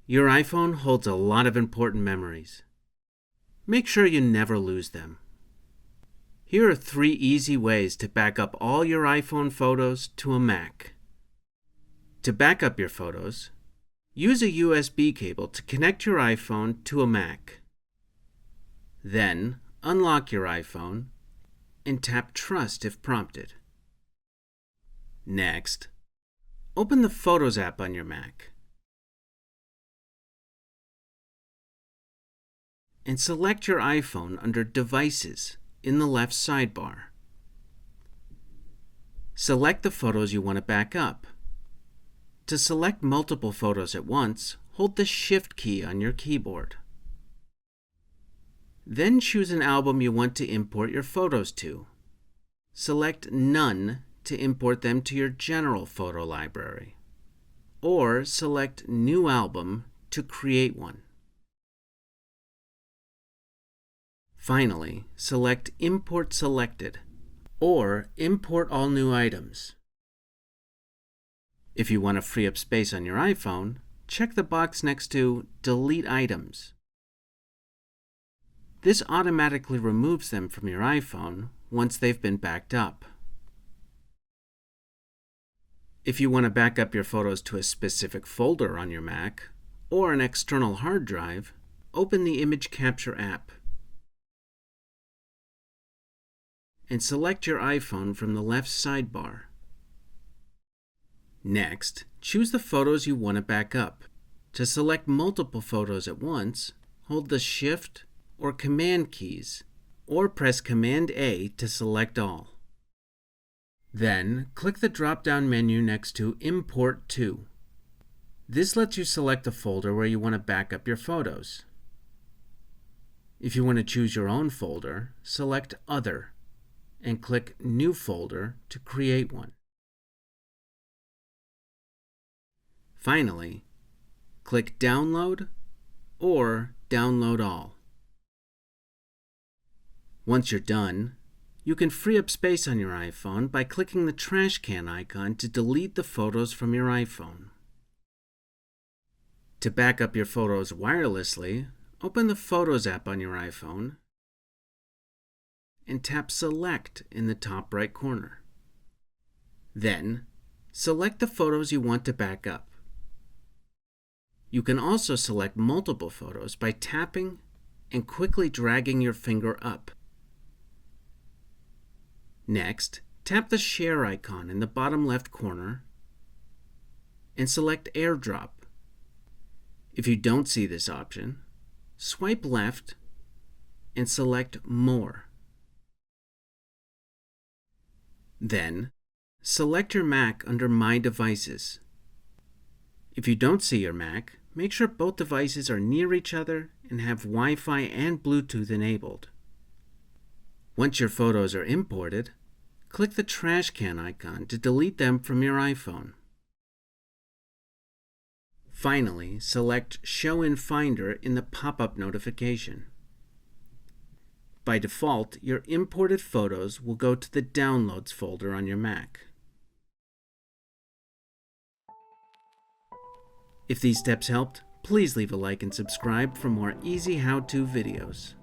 Your iPhone holds a lot of important memories. Make sure you never lose them. Here are 3 easy ways to back up all your iPhone photos to a Mac. To back up your photos, use a USB cable to connect your iPhone to a Mac. Then, unlock your iPhone and tap Trust if prompted. Next, open the Photos app on your Mac and select your iPhone under Devices in the left sidebar. Select the photos you want to back up. To select multiple photos at once, hold the Shift key on your keyboard. Then choose an album you want to import your photos to. Select None to import them to your general photo library, or select New Album to create one. Finally, select Import Selected, or Import All New Items. If you want to free up space on your iPhone, check the box next to Delete Items. This automatically removes them from your iPhone once they've been backed up. If you want to back up your photos to a specific folder on your Mac or an external hard drive, open the Image Capture app and select your iPhone from the left sidebar. Next, choose the photos you want to back up. To select multiple photos at once, hold the Shift or Command keys, or press Command A to select all. Then, click the drop-down menu next to Import To. This lets you select the folder where you want to back up your photos. If you want to choose your own folder, select Other and click New Folder to create one. Finally, click Download or Download All. Once you're done, you can free up space on your iPhone by clicking the trash can icon to delete the photos from your iPhone. To back up your photos wirelessly, open the Photos app on your iPhone and tap Select in the top right corner. Then, select the photos you want to back up. You can also select multiple photos by tapping and quickly dragging your finger up. Next, tap the Share icon in the bottom left corner and select AirDrop. If you don't see this option, swipe left and select More. Then, select your Mac under My Devices. If you don't see your Mac, make sure both devices are near each other and have Wi-Fi and Bluetooth enabled. Once your photos are imported, click the trash can icon to delete them from your iPhone. Finally, select Show in Finder in the pop-up notification. By default, your imported photos will go to the Downloads folder on your Mac. If these steps helped, please leave a like and subscribe for more easy how-to videos.